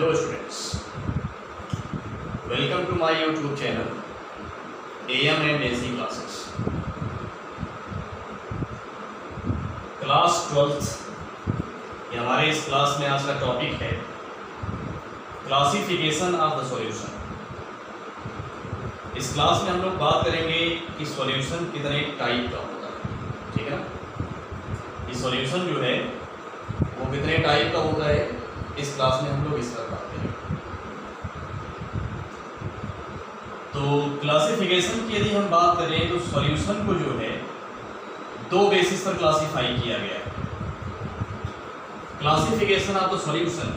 Hello students, welcome to my YouTube channel AM and AC classes. Class 12th ये हमारे इस class में आज का टॉपिक है क्लासिफिकेशन ऑफ द सॉल्यूशन। इस क्लास में हम लोग बात करेंगे कि सॉल्यूशन कितने टाइप का होता है, ठीक है ना। ये सॉल्यूशन जो है वो कितने टाइप का होता है, इस क्लास में हम लोग इस पर बात करेंगे। तो क्लासिफिकेशन की यदि हम बात करें तो सॉल्यूशन को जो है दो बेसिस पर क्लासिफाई किया गया है। Classification of the solution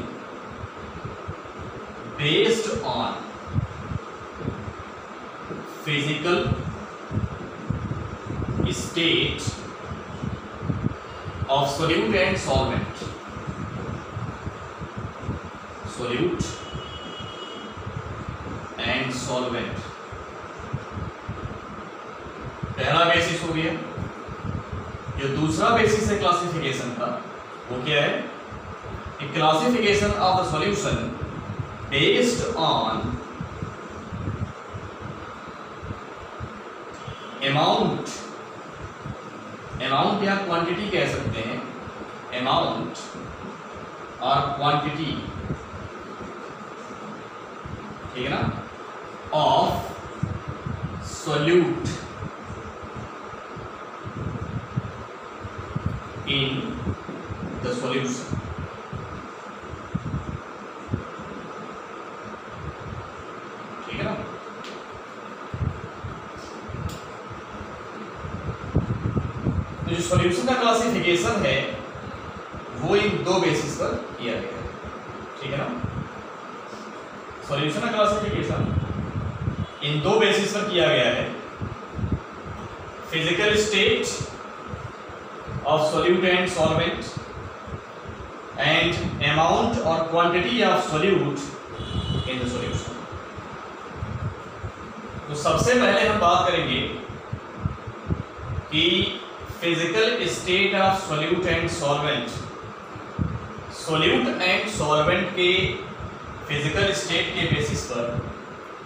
based on physical state of solute and solvent. Solute and solvent पहला बेसिस हो गया। जो दूसरा बेसिस है क्लासिफिकेशन का वो क्या है, classification of the solution based on amount. Amount या क्वांटिटी कह सकते हैं, अमाउंट और क्वांटिटी, ठीक है ना, of solute in the solution. ठीक है ना। तो जो सॉल्यूशन का क्लासिफिकेशन है वो इन दो बेसिस पर किया गया है, ठीक है ना। सॉल्यूशन का क्लासिफिकेशन इन दो बेसिस पर किया गया है, physical state of solute and solvent and amount or quantity of solute in the solution। तो सबसे पहले हम बात करेंगे कि physical state of solute and solvent। solute and solvent के फिजिकल स्टेट के बेसिस पर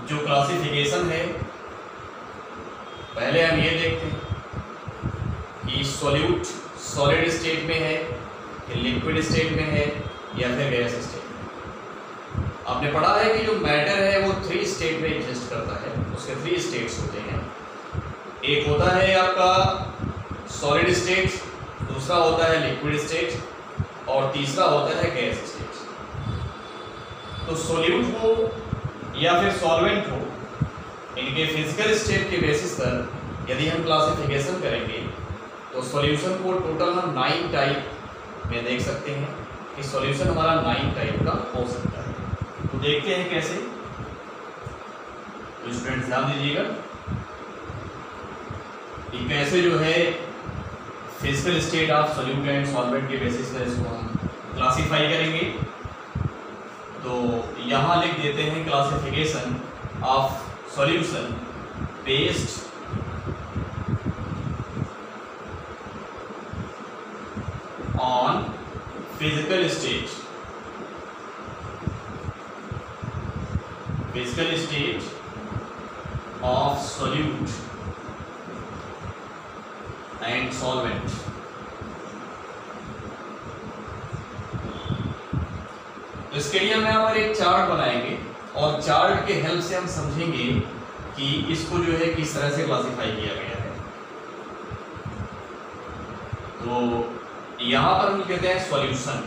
जो क्लासिफिकेशन है, पहले हम ये देखते हैं कि solute सॉलिड स्टेट में है कि लिक्विड स्टेट में है या फिर गैस स्टेट में। आपने पढ़ा है कि जो मैटर है वो 3 स्टेट में एग्जिस्ट करता है, उसके 3 स्टेट्स होते हैं। एक होता है आपका सॉलिड स्टेट, दूसरा होता है लिक्विड स्टेट और तीसरा होता है गैस स्टेट। तो सॉल्यूट हो या फिर सॉल्वेंट हो, इनके फिजिकल स्टेट के बेसिस पर यदि हम क्लासिफिकेशन करेंगे तो सॉल्यूशन को टोटल हम 9 टाइप में देख सकते हैं कि सॉल्यूशन हमारा 9 टाइप का हो सकता है। तो देखते हैं कैसे। तो स्टूडेंट्स ध्यान दीजिएगा कि कैसे जो है physical state of solute and solvent के बेसिस पर इसको हम क्लासिफाई करेंगे। तो यहाँ लिख देते हैं classification of solution based on physical state of solute and solvent। तो इसके लिए हम यहाँ पर एक चार्ट बनाएंगे और चार्ट के हेल्प से हम समझेंगे कि इसको जो है किस तरह से क्लासिफाई किया गया है। तो यहां पर हम कहते हैं सॉल्यूशन।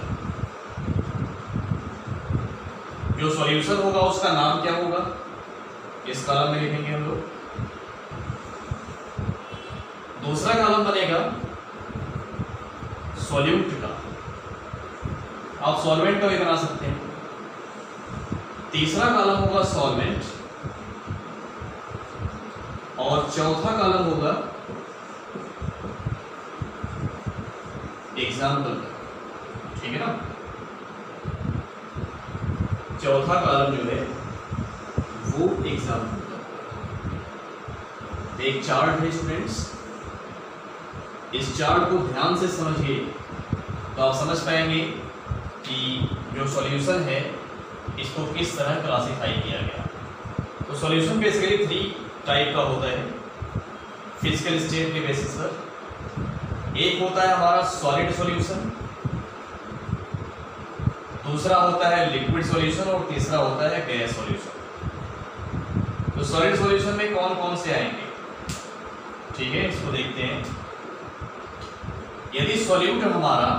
जो सॉल्यूशन होगा उसका नाम क्या होगा, इस कॉलम में लिखेंगे हम लोग। दूसरा कॉलम बनेगा सॉल्यूट का, आप सॉल्वेंट का भी बना सकते हैं। तीसरा कॉलम होगा सॉल्वेंट और चौथा कॉलम होगा एग्जाम्पल, ठीक है ना। चौथा कॉलम जो है वो एग्जाम्पल का। एक चार्ट है स्टूडेंट्स, इस चार्ट को ध्यान से समझिए तो आप समझ पाएंगे कि जो सॉल्यूशन है इसको किस तरह क्लासिफाई किया गया। तो सॉल्यूशन बेसिकली 3 टाइप का होता है फिजिकल स्टेट के बेसिस पर। एक होता है हमारा सॉलिड सॉल्यूशन, दूसरा होता है लिक्विड सॉल्यूशन और तीसरा होता है गैस सॉल्यूशन। तो सॉलिड सॉल्यूशन में कौन कौन से आएंगे, ठीक है, इसको देखते हैं। यदि सॉल्यूट हमारा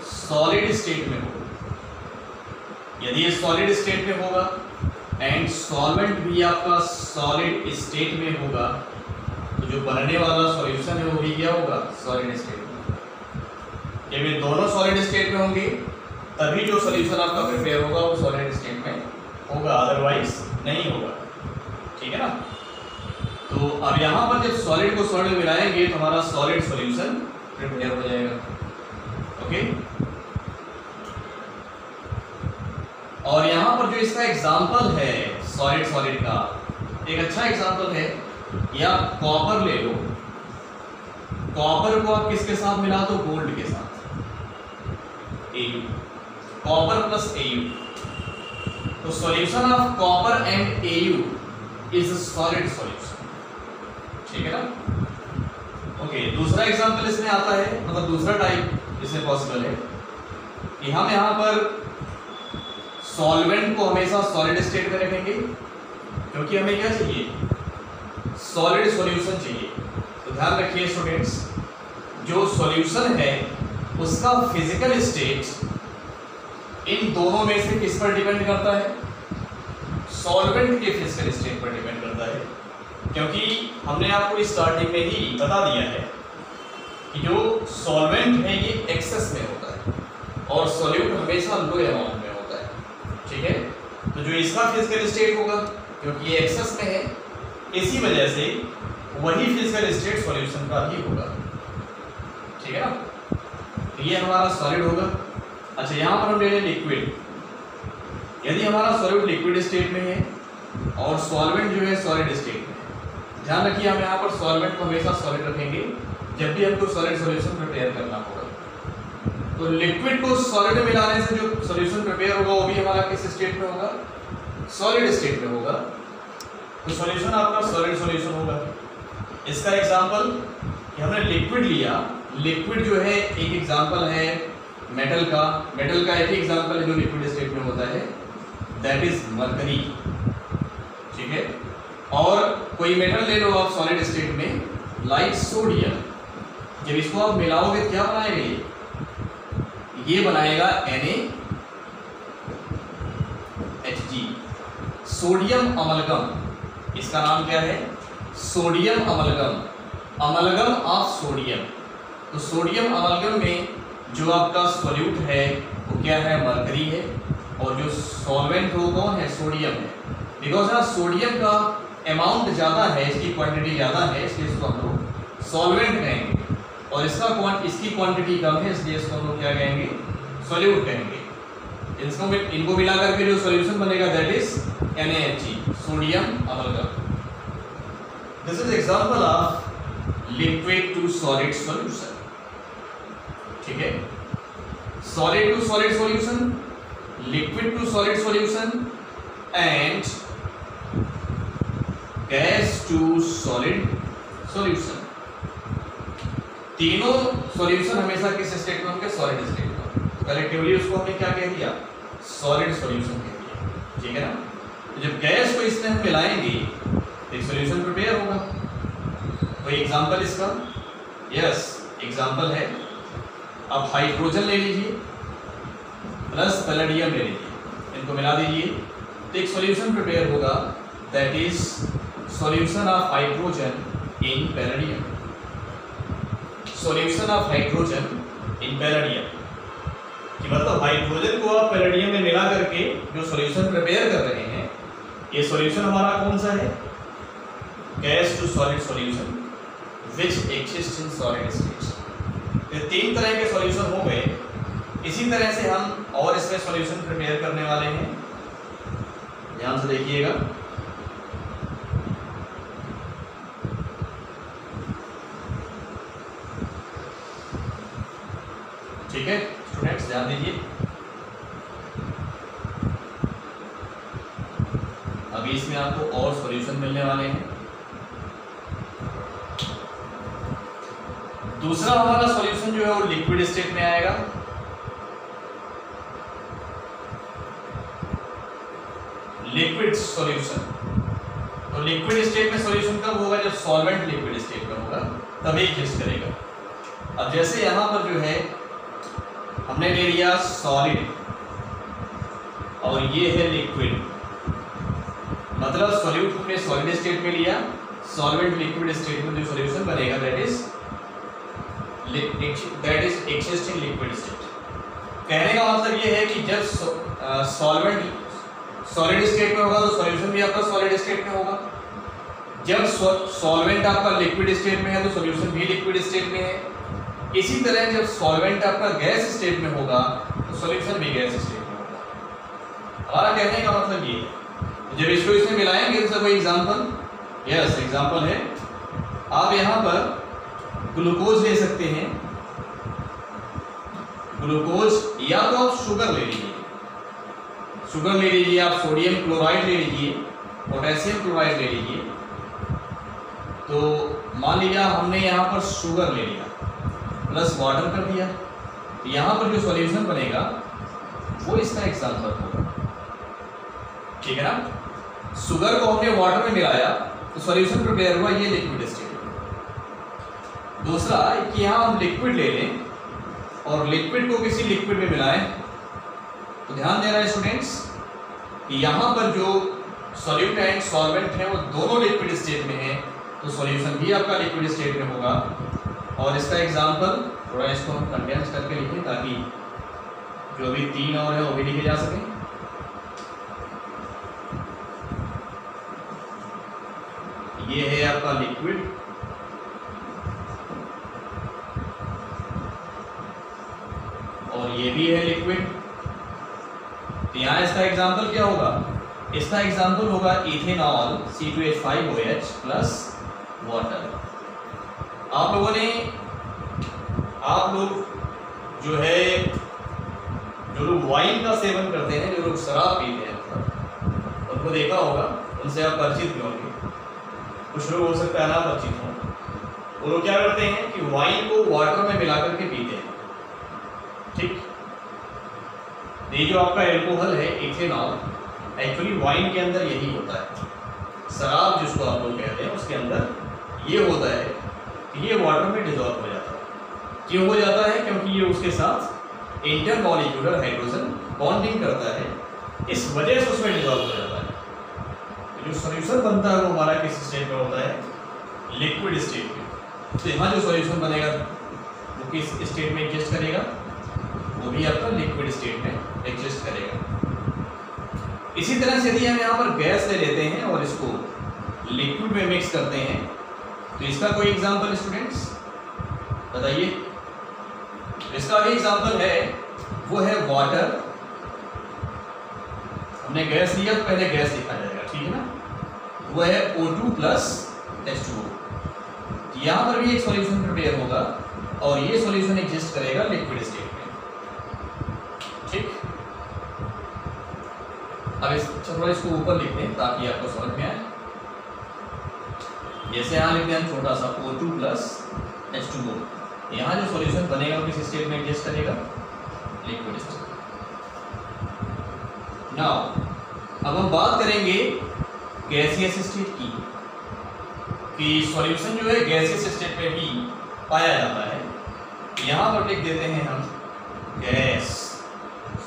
सॉलिड स्टेट में हो, यदि ये सॉलिड स्टेट में होगा एंड सॉल्वेंट भी आपका सॉलिड स्टेट में होगा, तो जो बनने वाला सॉल्यूशन है वो भी क्या होगा, सॉलिड स्टेट में। जब ये दोनों सॉलिड स्टेट में होंगे तभी जो सॉल्यूशन आपका प्रिपेयर होगा वो सॉलिड स्टेट में होगा, अदरवाइज नहीं होगा, ठीक है ना। तो अब यहाँ पर जब सॉलिड को सॉलिड में मिलाएंगे तो हमारा सॉलिड सॉल्यूशन प्रिपेयर हो जाएगा, ओके। और यहाँ पर जो इसका एग्जाम्पल है सॉलिड सॉलिड का, एक अच्छा एग्जाम्पल है, या कॉपर ले लो। कॉपर को आप किसके साथ मिला दो, गोल्ड के साथ, Au, कॉपर प्लस Au। तो solution of copper and Au is solid solution, ठीक है ना। ओके, दूसरा एग्जांपल इसमें आता है, मतलब दूसरा टाइप इसमें पॉसिबल है कि हम यहाँ पर सॉल्वेंट को हमेशा सॉलिड स्टेट में रखेंगे, क्योंकि हमें क्या चाहिए, सॉलिड सॉल्यूशन चाहिए। तो ध्यान रखिए स्टूडेंट्स, जो सॉल्यूशन है उसका फिजिकल स्टेट इन दोनों में से किस पर डिपेंड करता है, सॉल्वेंट के फिजिकल स्टेट पर डिपेंड करता है। क्योंकि हमने आपको स्टार्टिंग में ही बता दिया है कि जो सॉल्वेंट है ये एक्सेस में होता है और सॉल्यूट हमेशा लो अमाउंट में होता है, ठीक है। तो जो इसका फिजिकल स्टेट होगा, क्योंकि ये एक्सेस में है, इसी वजह से वही फिजिकल स्टेट सॉल्यूशन का ही होगा, ठीक है ना। तो ये हमारा सॉलिड होगा। अच्छा, यहाँ पर हम ले लें लिक्विड। यदि हमारा सॉलिड लिक्विड स्टेट में है और सॉल्वेंट जो है सॉलिड स्टेट में है, ध्यान रखिए हम यहाँ पर सॉल्वेंट को हमेशा सॉलिड रखेंगे जब भी हमको सॉलिड सॉल्यूशन प्रिपेयर करना होगा। तो लिक्विड को सॉलिड में मिलाने से जो सॉल्यूशन प्रिपेयर होगा वो भी हमारा किस स्टेट में होगा, सॉलिड स्टेट में होगा। तो सॉल्यूशन आपका सॉलिड सॉल्यूशन होगा। इसका एग्जांपल कि हमने लिक्विड लिया, लिक्विड जो है एक एग्जांपल है मेटल का, मेटल का एक ही एग्जांपल है जो लिक्विड स्टेट में होता है, दैट इज मरकरी, ठीक है। और कोई मेटल ले लो आप सॉलिड स्टेट में, लाइक सोडियम, जब इसको आप मिलाओगे क्या बनाएगा, ये बनाएगा NaHG, सोडियम अमलगम। इसका नाम क्या है, sodium amalgam, amalgam of sodium. तो सोडियम अमलगम में जो आपका सॉल्यूट है वो क्या है, मरकरी है, और जो सॉल्वेंट हो कौन है, सोडियम है। बिकॉज यहाँ सोडियम का अमाउंट ज़्यादा है, इसकी क्वांटिटी ज़्यादा है, इसलिए इसको हम लोग सॉल्वेंट कहेंगे, और इसकी क्वांटिटी कम है, इसलिए इसको हम लोग क्या कहेंगे, सॉल्यूट कहेंगे। इनको मिला करके जो सॉल्यूशन बनेगा that is NaHG, sodium amalgam. This is example of liquid to solid solution, ठीक है। Solid to solid solution, liquid to solid solution and gas to solid solution. तीनों सॉल्यूशन हमेशा किस स्टेट में होंगे, सॉलिड स्टेट में। Collectively उसको हमने क्या कह दिया, सॉलिड सॉल्यूशन कह दिया, ठीक है ना। तो जब गैस को इसमें हम मिलाएंगे तो एक सॉल्यूशन प्रिपेयर होगा। कोई एग्जांपल इसका, यस एग्जांपल है, अब हाइड्रोजन ले लीजिए प्लस पैलेडियम ले लीजिए, इनको मिला दीजिए तो एक सॉल्यूशन प्रिपेयर होगा, that is solution of hydrogen in palladium, solution of hydrogen in palladium. कि मतलब हाइड्रोजन को आप पैलेडियम में मिला करके जो सॉल्यूशन प्रिपेयर कर रहे हैं, ये सॉल्यूशन हमारा कौन सा है, gas to solid solution which exist in solid state. ये तीन तरह के सॉल्यूशन हो गए। इसी तरह से हम और इसमें सॉल्यूशन प्रिपेयर करने वाले हैं, ध्यान से देखिएगा। ठीक है स्टूडेंट्स, ध्यान दीजिए। अभी इसमें आपको और सॉल्यूशन मिलने वाले हैं। दूसरा हमारा सॉल्यूशन जो है वो लिक्विड स्टेट में आएगा। लिक्विड सॉल्यूशन, तो लिक्विड स्टेट में सॉल्यूशन कब होगा? जब सॉल्वेंट लिक्विड स्टेट में होगा तभी एग्जिस्ट करेगा। अब जैसे यहां पर जो है हमने ले लिया सॉलिड और ये है लिक्विड, मतलब सॉल्यूट हमने सॉलिड स्टेट में लिया, सॉल्वेंट लिक्विड स्टेट में जो सॉल्यूशन बनेगा that is exist in liquid state. कहने का मतलब ये है कि जब सॉल्वेंट सॉलिड स्टेट में होगा तो सॉल्यूशन भी आपका सॉलिड स्टेट में होगा, जब सॉल्वेंट आपका लिक्विड स्टेट में है तो सॉल्यूशन भी लिक्विड स्टेट में है। इसी तरह जब सॉल्वेंट आपका गैस स्टेट में होगा तो सॉल्यूशन भी गैस स्टेट में होगा। हमारा कहने का मतलब ये, जब इसको इसमें मिलाएंगे तो कोई एग्जांपल, यस एग्जांपल है, आप यहाँ पर ग्लूकोज ले सकते हैं, ग्लूकोज, या तो आप शुगर ले लीजिए, शुगर ले लीजिए, आप सोडियम क्लोराइड ले लीजिए, पोटेशियम क्लोराइड ले लीजिए। तो मान लीजिए हमने यहाँ पर शुगर ले लिया प्लस वाटर कर दिया, तो यहाँ पर जो सॉल्यूशन बनेगा वो इसका एग्जांपल होगा, ठीक है ना। शुगर को हमने वाटर में मिलाया तो सॉल्यूशन प्रिपेयर हुआ, ये लिक्विड स्टेट। दूसरा कि यहाँ हम लिक्विड ले लें और लिक्विड को किसी लिक्विड में मिलाएं, तो ध्यान देना है स्टूडेंट्स कि यहाँ पर जो सॉल्यूट एंड सॉल्वेंट है वो दोनों लिक्विड स्टेट में है, तो सॉल्यूशन भी आपका लिक्विड स्टेट में होगा। और इसका एग्जांपल थोड़ा इसको हम कंडेंस करके लिखें ताकि जो भी 3 और है वो भी लिखे जा सकें। ये है आपका लिक्विड, और ये भी है लिक्विड। तो यहाँ इसका एग्जांपल क्या होगा? इसका एग्जांपल होगा इथेनॉल C2H5OH प्लस वाटर। आप लोगों ने, आप लोग जो है, जो लोग वाइन का सेवन करते हैं, जो लोग शराब पीते हैं, उनको देखा होगा, उनसे आप परिचित भी होंगे। कुछ लोग हो सकता है ना परिचित हों, वो लोग क्या करते हैं कि वाइन को वाटर में मिला करके पीते हैं, ठीक। ये जो आपका एल्कोहल है इथेनॉल, एक्चुअली वाइन के अंदर यही होता है, शराब जिसको आप लोग कहते हैं उसके अंदर ये होता है कि ये वाटर में डिजॉल्व हो जाता है। क्यों हो जाता है? क्योंकि ये उसके साथ इंटरमॉलिक्यूलर हाइड्रोजन बॉन्डिंग करता है, इस वजह से उसमें डिजॉल्व हो जाता है। तो जो सॉल्यूशन बनता है वो हमारा किस स्टेट में होता है? लिक्विड स्टेट में। तो यहाँ जो सॉल्यूशन बनेगा वो किस स्टेट में एग्जिस्ट करेगा? वो भी आपका लिक्विड स्टेट में एग्जिस्ट करेगा। इसी तरह से यदि हम यहाँ पर गैस ले लेते हैं और इसको लिक्विड में मिक्स करते हैं, तो इसका कोई एग्जांपल स्टूडेंट्स बताइए? इसका भी एग्जांपल है, वो है वाटर। हमने गैस लिया तो पहले गैस लिखा जाएगा, ठीक है ना। वो है O2 प्लस H2O। यहाँ पर भी एक सॉल्यूशन प्रिपेयर होगा और ये सॉल्यूशन एग्जिस्ट करेगा लिक्विड स्टेट में, ठीक। अब थोड़ा इसको ऊपर लिखते हैं ताकि आपको समझ में आए। जैसे यहाँ लिखते हैं छोटा सा O2 प्लस H2O। यहाँ जो सॉल्यूशन बनेगा वो किस स्टेट में एग्जिस्ट करेगा? Liquid state. नाउ अब हम बात करेंगे गैसियस स्टेट की, कि सॉल्यूशन जो है गैसियस स्टेट में भी पाया जाता है। यहाँ पर लिख देते हैं हम गैस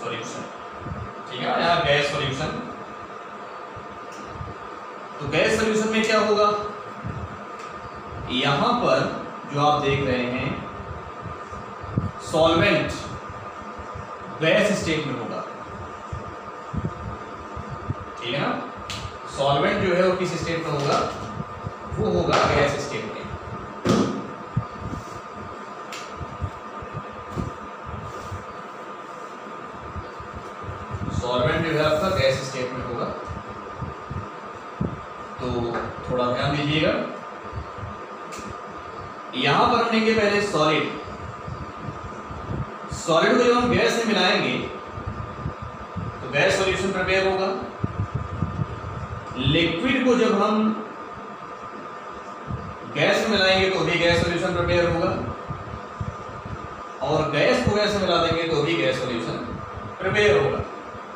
सॉल्यूशन, ठीक है। यहाँ गैस सॉल्यूशन, तो गैस सॉल्यूशन में क्या होगा? यहाँ पर जो आप देख रहे हैं सॉल्वेंट गैस स्टेट में होगा, ठीक है ना। सॉल्वेंट जो है वो किस स्टेट में होगा? वो होगा गैस स्टेट में। सॉल्वेंट जो है आपका गैस स्टेट में होगा। तो थोड़ा ध्यान दीजिएगा, यहां पर हम लेंगे पहले सॉलिड। सॉलिड को जब हम गैस से मिलाएंगे तो गैस सॉल्यूशन प्रिपेयर होगा। लिक्विड को जब हम गैस में मिलाएंगे तो भी गैस सॉल्यूशन प्रिपेयर होगा, और गैस को गैस में मिला देंगे तो भी गैस सॉल्यूशन प्रिपेयर होगा।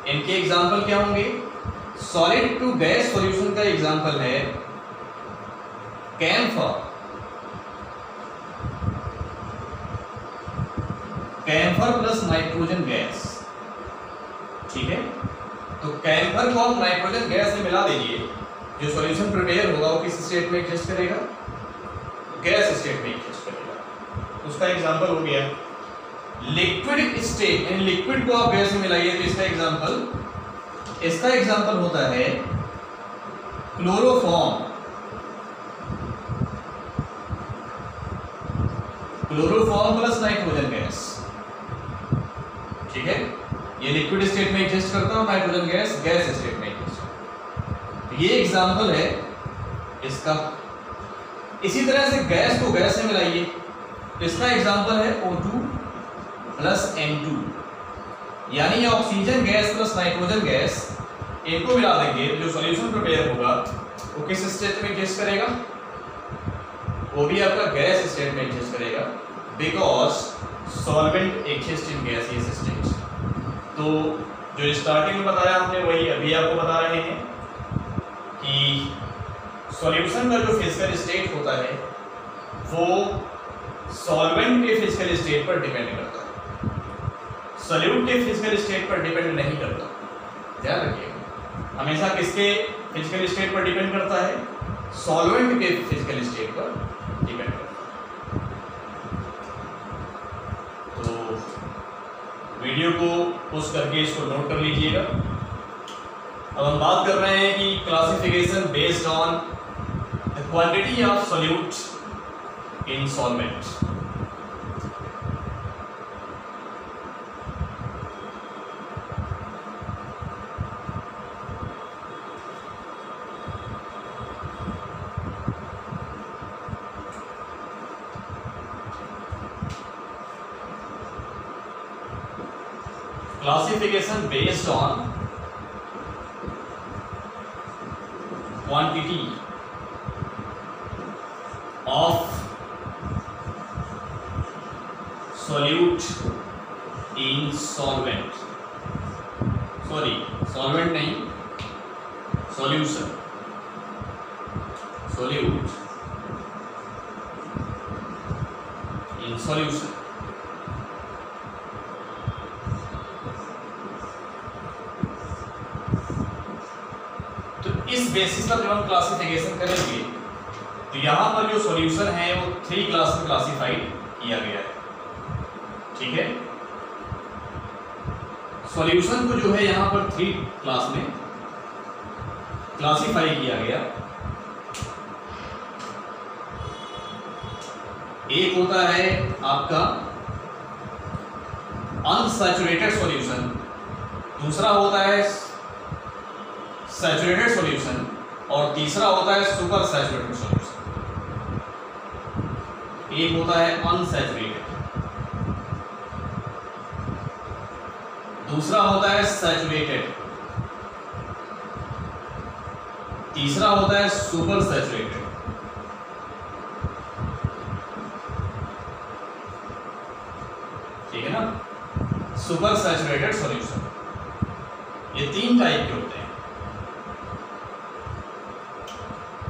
इनके एग्जाम्पल क्या होंगे? सॉलिड टू गैस सॉल्यूशन का एग्जाम्पल है camphor, camphor plus nitrogen gas. ठीक है, तो कैम्फर को आप नाइट्रोजन गैस में मिला दीजिए, जो सॉल्यूशन प्रिपेयर होगा वो किस स्टेट में एग्जिस्ट करेगा? गैस स्टेट में एग्जिस्ट करेगा। उसका एग्जांपल हो गया लिक्विड स्टेट, यानी लिक्विड को आप गैस में मिलाइए तो इसका एग्जांपल होता है chloroform, chloroform plus nitrogen gas. ठीक है, ये लिक्विड स्टेट में एग्जिस्ट करता है और नाइट्रोजन गैस गैस स्टेट में एग्जिस्ट करता है। ये एग्जांपल है इसका। इसी तरह से गैस को गैस में मिलाइए तो इसका एग्जांपल है O2 प्लस N2, यानी oxygen gas plus nitrogen gas, इनको मिला देंगे जो सॉल्यूशन प्रिपेयर होगा वो किस स्टेट में एग्जिस्ट करेगा? वो भी आपका गैस स्टेट में एग्जिस्ट करेगा, because solvent exist in gaseous state. तो जो स्टार्टिंग में बताया हमने वही अभी आपको बता रहे हैं कि सॉल्यूशन का जो फिजिकल स्टेट होता है वो सॉल्वेंट के फिजिकल स्टेट पर डिपेंड करता है, सॉल्यूट के फिजिकल स्टेट पर डिपेंड नहीं करता। ध्यान रखिएगा, हमेशा किसके फिजिकल स्टेट पर डिपेंड करता है? सॉल्वेंट के फिजिकल स्टेट पर डिपेंड करता है। तो वीडियो को पोस्ट करके इसको नोट कर लीजिएगा। अब हम बात कर रहे हैं कि classification based on the quantity of solute in solvent. Classification based on quantity of solute in solvent, sorry solvent नहीं, solution, solute in solution। इस बेसिस पर जब हम क्लासिफिकेशन करेंगे तो यहां पर जो सॉल्यूशन है वो 3 क्लास में क्लासिफाइड किया गया है। ठीक है, सॉल्यूशन को जो है यहां पर 3 क्लास में क्लासिफाई किया गया। एक होता है आपका अनसैचुरेटेड सॉल्यूशन, दूसरा होता है सैचुरेटेड सॉल्यूशन, और तीसरा होता है सुपर सैचुरेटेड सॉल्यूशन। एक होता है अनसैचुरेटेड, दूसरा होता है सैचुरेटेड, तीसरा होता है सुपर सैचुरेटेड। ठीक है ना, सुपर सैचुरेटेड सॉल्यूशन, ये 3 टाइप के होते हैं।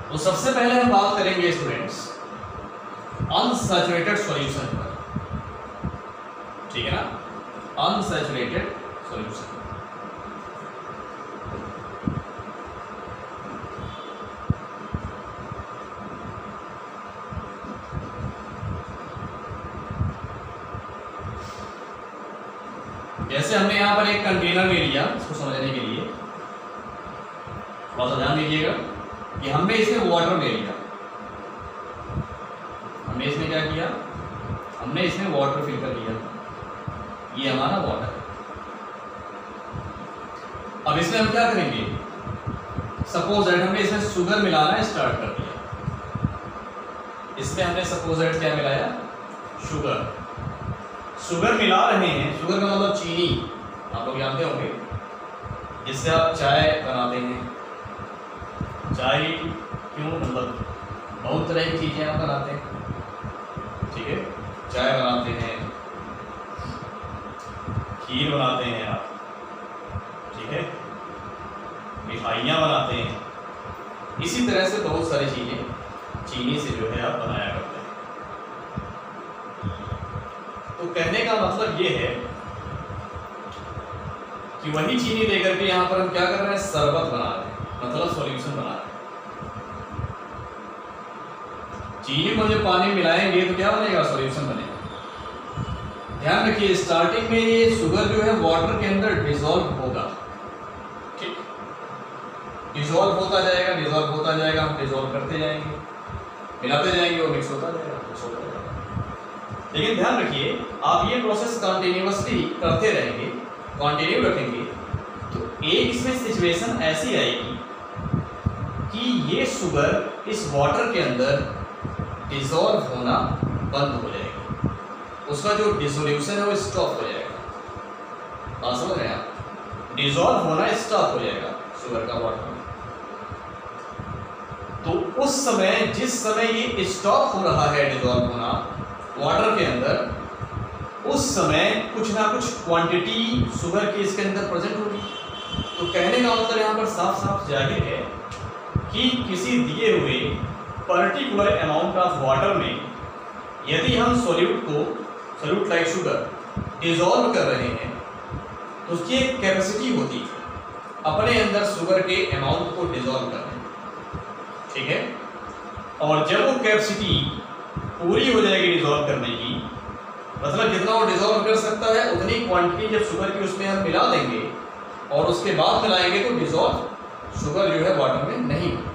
तो सबसे पहले हम बात करेंगे स्टूडेंट्स अनसैचुरेटेड सॉल्यूशन पर। ठीक है ना, अनसैचुरेटेड सॉल्यूशन। जैसे हमने यहां पर एक कंटेनर ले लिया, इसको समझने के लिए थोड़ा सा ध्यान दीजिएगा कि हमने इसमें वाटर ले लिया, हमने इसमें क्या किया? हमने इसमें वाटर फिल कर लिया, ये हमारा वाटर है। अब इसमें हम क्या करेंगे? सपोज दैट हमने इसमें शुगर मिलाना स्टार्ट कर दिया। इसमें हमने सपोज दैट क्या मिलाया? शुगर। शुगर मिला रहे हैं, शुगर का मतलब चीनी, आप लोग जानते होंगे, जिससे आप चाय बनाते हैं। चाय क्यों, मतलब बहुत तरह की चीज़ें आप बनाते हैं, ठीक है, चाय बनाते हैं, खीर बनाते हैं आप, ठीक है, मिठाइयाँ बनाते हैं, इसी तरह से बहुत सारी चीज़ें चीनी से जो है आप बनाया करते हैं। तो कहने का मतलब ये है कि वही चीनी लेकर के यहाँ पर हम क्या कर रहे हैं, शरबत बना रहे हैं, मतलब सॉल्यूशन बना रहे हैं। चीनी को जब पानी मिलाएंगे तो क्या बनेगा, सॉल्यूशन बनेगा। ध्यान रखिए स्टार्टिंग में ये शुगर जो है वाटर के अंदर डिसॉल्व होगा, ठीक, डिसॉल्व होता जाएगा, डिसॉल्व होता जाएगा, हम डिसॉल्व करते जाएंगे, मिलाते जाएंगे और मिक्स होता जाएगा, मिक्स होता जाएगा। लेकिन ध्यान रखिए आप ये प्रोसेस कंटिन्यूअसली करते रहेंगे, कंटिन्यू रखेंगे, तो एक इसमें सिचुएशन ऐसी आएगी कि ये शुगर इस वाटर के अंदर डिसॉल्व होना बंद हो जाएगा, उसका जो डिसोल्यूशन है वो स्टॉप हो जाएगा। बात समझ रहे हैं आप, डिसॉल्व होना स्टॉप हो जाएगा शुगर का वाटर में। तो उस समय, जिस समय ये स्टॉप हो रहा है डिसॉल्व होना वाटर के अंदर, उस समय कुछ ना कुछ क्वांटिटी शुगर की इसके अंदर प्रेजेंट होगी। तो कहने का मतलब यहाँ पर साफ साफ जाहिर है कि किसी दिए हुए पर्टिकुलर अमाउंट ऑफ वाटर में यदि हम सॉल्यूट लाइक शुगर डिसॉल्व कर रहे हैं तो उसकी एक कैपेसिटी होती है अपने अंदर शुगर के अमाउंट को डिसॉल्व करने, ठीक है। और जब वो कैपेसिटी पूरी हो जाएगी डिसॉल्व करने की, मतलब जितना वो डिसॉल्व कर सकता है उतनी क्वांटिटी जब शुगर की उसमें हम मिला देंगे और उसके बाद मिलाएंगे तो डिसॉल्व शुगर जो है वाटर में नहीं होगी,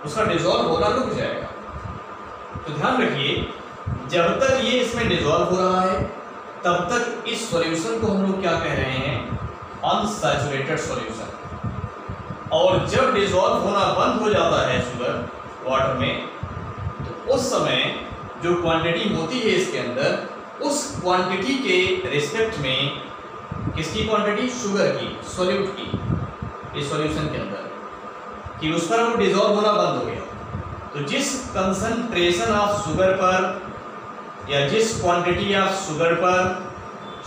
उसका डिसॉल्व होना रुक जाएगा। तो ध्यान रखिए जब तक ये इसमें डिसॉल्व हो रहा है तब तक इस सॉल्यूशन को हम लोग क्या कह रहे हैं, अनसैचुरेटेड सॉल्यूशन। और जब डिसॉल्व होना बंद हो जाता है शुगर वाटर में, तो उस समय जो क्वांटिटी होती है इसके अंदर, उस क्वांटिटी के रिस्पेक्ट में, किसकी क्वांटिटी, शुगर की, सॉल्यूट की, इस सॉल्यूशन के अंदर, कि उस पर वो डिसॉल्व होना बंद हो गया। तो जिस कंसंट्रेशन ऑफ शुगर पर या जिस क्वांटिटी ऑफ शुगर पर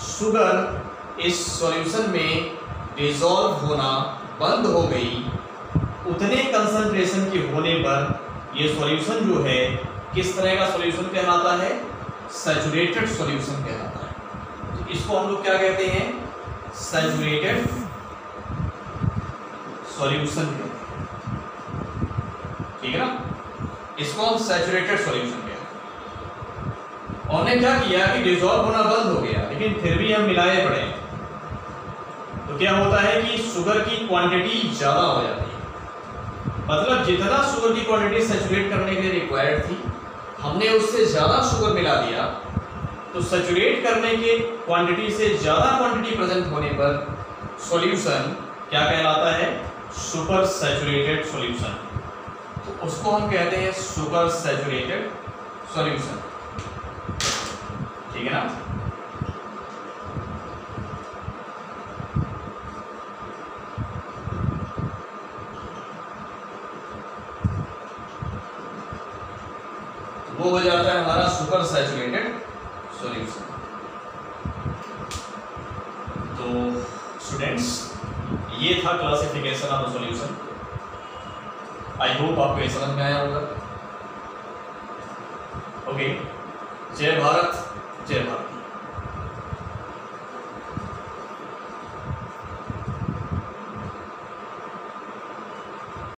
शुगर इस सॉल्यूशन में डिसॉल्व होना बंद हो गई, उतने कंसंट्रेशन के होने पर ये सॉल्यूशन जो है किस तरह का सॉल्यूशन कहलाता है, सैचुरेटेड सॉल्यूशन कहलाता है। तो इसको हम लोग क्या कहते हैं, सैचुरेटेड सॉल्यूशन कहते हैं, ठीक है ना, इसको हम सैचुरेटेड सॉल्यूशन कहते हैं। हमने क्या किया कि डिसॉल्व होना बंद हो गया लेकिन फिर भी हम मिलाए पड़े, तो क्या होता है कि शुगर की क्वांटिटी ज़्यादा हो जाती है, मतलब जितना शुगर की क्वांटिटी सैचुरेट करने के लिए रिक्वायर्ड थी हमने उससे ज़्यादा शुगर मिला दिया, तो सैचुरेट करने के क्वांटिटी से ज़्यादा क्वांटिटी प्रेजेंट होने पर सॉल्यूशन क्या कहलाता है, सुपर सैचुरेटेड सॉल्यूशन। तो उसको हम कहते हैं सुपर सैचुरेटेड सॉल्यूशन, ठीक है ना। वो हो जाता है हमारा सुपर सैचुरेटेड सॉल्यूशन। तो स्टूडेंट्स ये था classification of solution. I hope आपको ये समझ में आया होगा। ओके, जय भारत।